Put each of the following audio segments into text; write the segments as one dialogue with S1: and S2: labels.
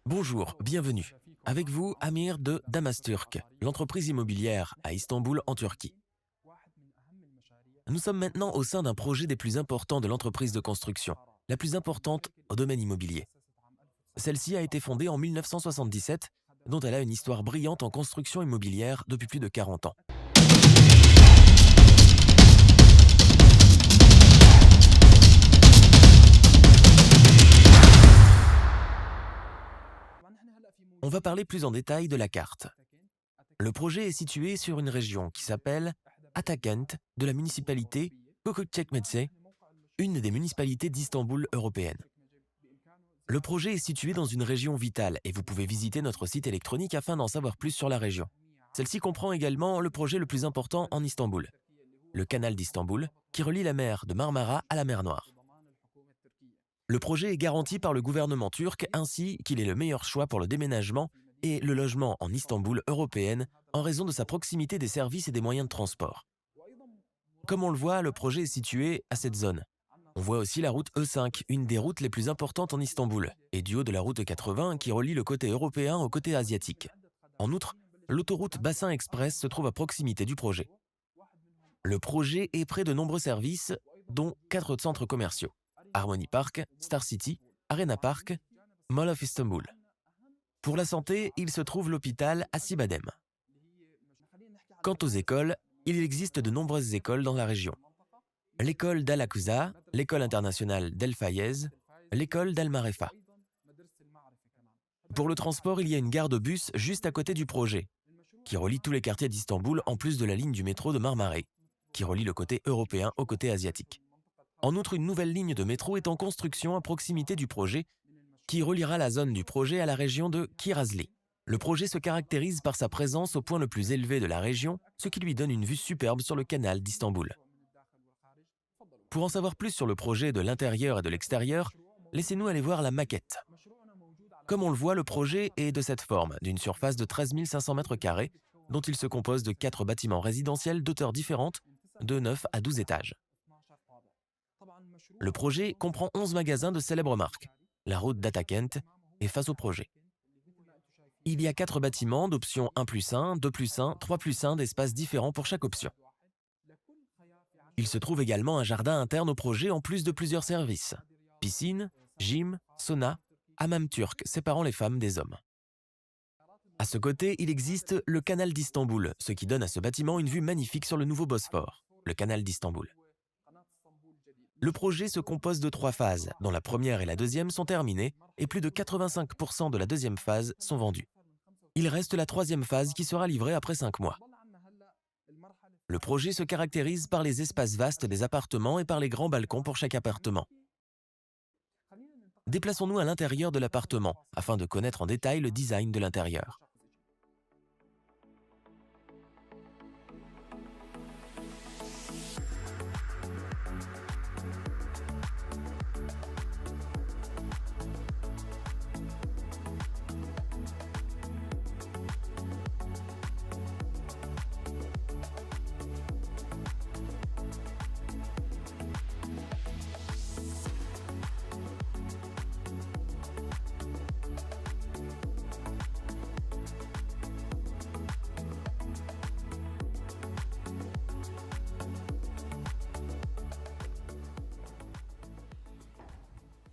S1: Bonjour, bienvenue. Avec vous, Amir de Damasturk, l'entreprise immobilière à Istanbul en Turquie. Nous sommes maintenant au sein d'un projet des plus importants de l'entreprise de construction, la plus importante au domaine immobilier. Celle-ci a été fondée en 1977, dont elle a une histoire brillante en construction immobilière depuis plus de 40 ans. On va parler plus en détail de la carte. Le projet est situé sur une région qui s'appelle Atakent de la municipalité Küçükçekmece, une des municipalités d'Istanbul européenne. Le projet est situé dans une région vitale et vous pouvez visiter notre site électronique afin d'en savoir plus sur la région. Celle-ci comprend également le projet le plus important en Istanbul, le canal d'Istanbul, qui relie la mer de Marmara à la mer Noire. Le projet est garanti par le gouvernement turc ainsi qu'il est le meilleur choix pour le déménagement et le logement en Istanbul européenne en raison de sa proximité des services et des moyens de transport. Comme on le voit, le projet est situé à cette zone. On voit aussi la route E5, une des routes les plus importantes en Istanbul, et du haut de la route 80 qui relie le côté européen au côté asiatique. En outre, l'autoroute Bassin Express se trouve à proximité du projet. Le projet est près de nombreux services, dont 4 centres commerciaux: Harmony Park, Star City, Arena Park, Mall of Istanbul. Pour la santé, il se trouve l'hôpital Acibadem. Quant aux écoles, il existe de nombreuses écoles dans la région. L'école d'Al-Aqsa, l'école internationale d'El Fayez, l'école d'Al-Marefa. Pour le transport, il y a une gare de bus juste à côté du projet, qui relie tous les quartiers d'Istanbul en plus de la ligne du métro de Marmaray, qui relie le côté européen au côté asiatique. En outre, une nouvelle ligne de métro est en construction à proximité du projet, qui reliera la zone du projet à la région de Kirazli. Le projet se caractérise par sa présence au point le plus élevé de la région, ce qui lui donne une vue superbe sur le canal d'Istanbul. Pour en savoir plus sur le projet de l'intérieur et de l'extérieur, laissez-nous aller voir la maquette. Comme on le voit, le projet est de cette forme, d'une surface de 13 500 m², dont il se compose de 4 bâtiments résidentiels d'auteurs différentes, de 9 à 12 étages. Le projet comprend 11 magasins de célèbres marques. La route d'Atakent est face au projet. Il y a 4 bâtiments d'options 1+1, 2+1, 3+1 d'espaces différents pour chaque option. Il se trouve également un jardin interne au projet en plus de plusieurs services: piscine, gym, sauna, hammam turc séparant les femmes des hommes. À ce côté, il existe le canal d'Istanbul, ce qui donne à ce bâtiment une vue magnifique sur le nouveau Bosphore, le canal d'Istanbul. Le projet se compose de 3 phases, dont la première et la deuxième sont terminées et plus de 85% de la deuxième phase sont vendus. Il reste la troisième phase qui sera livrée après 5 mois. Le projet se caractérise par les espaces vastes des appartements et par les grands balcons pour chaque appartement. Déplaçons-nous à l'intérieur de l'appartement afin de connaître en détail le design de l'intérieur.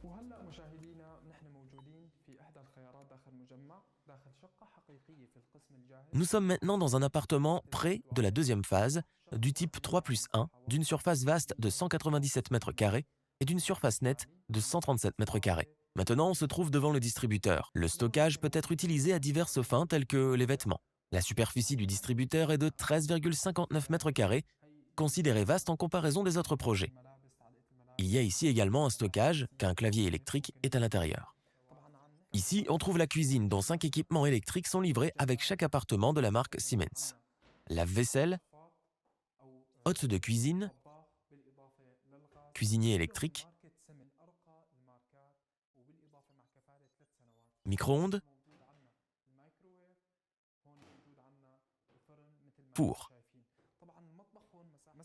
S2: وهلا مشاهدينا نحن موجودين في احدى الخيارات داخل مجمع داخل شقة حقيقية في القسم الجاهز.
S1: Nous sommes maintenant dans un appartement près de la deuxième phase, du type 3+1, d'une surface vaste de 197 m² et d'une surface nette de 137 m². Maintenant, on se trouve devant le distributeur. Le stockage peut être utilisé à diverses fins telles que les vêtements. La superficie du distributeur est de 13,59 m², considérée vaste en comparaison des autres projets. Il y a ici également un stockage, qu'un clavier électrique est à l'intérieur. Ici, on trouve la cuisine dont 5 équipements électriques sont livrés avec chaque appartement de la marque Siemens. Lave-vaisselle, hôte de cuisine, cuisinier électrique, micro-ondes, four.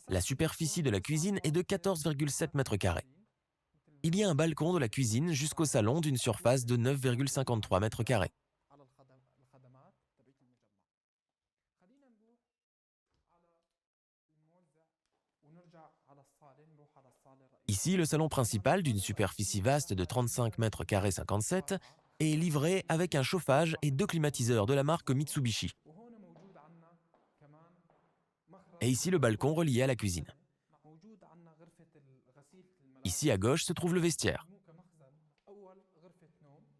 S1: La superficie de la cuisine est de 14,7 m². Il y a un balcon de la cuisine jusqu'au salon d'une surface de 9,53 mètres carrés. Ici, le salon principal d'une superficie vaste de 35 mètres carrés 57 est livré avec un chauffage et 2 climatiseurs de la marque Mitsubishi. Et ici, le balcon relié à la cuisine. Ici, à gauche, se trouve le vestiaire.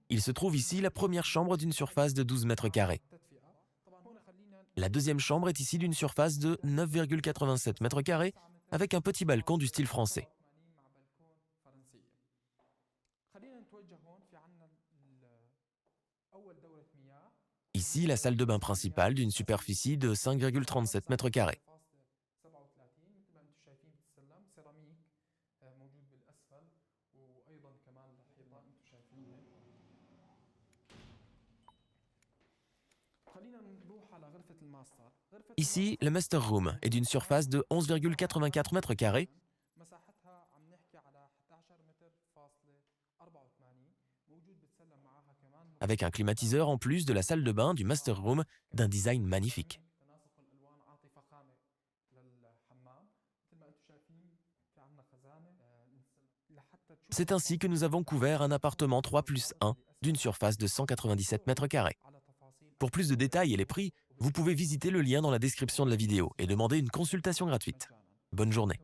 S1: Il se trouve ici la première chambre d'une surface de 12 mètres carrés. La deuxième chambre est ici d'une surface de 9,87 mètres carrés avec un petit balcon du style français. Ici, la salle de bain principale d'une superficie de 5,37 mètres carrés. Ici, le master room est d'une surface de 11,84 mètres carrés avec un climatiseur en plus de la salle de bain du master room d'un design magnifique. C'est ainsi que nous avons couvert un appartement 3+1 d'une surface de 197 mètres carrés. Pour plus de détails et les prix, vous pouvez visiter le lien dans la description de la vidéo et demander une consultation gratuite. Bonne journée.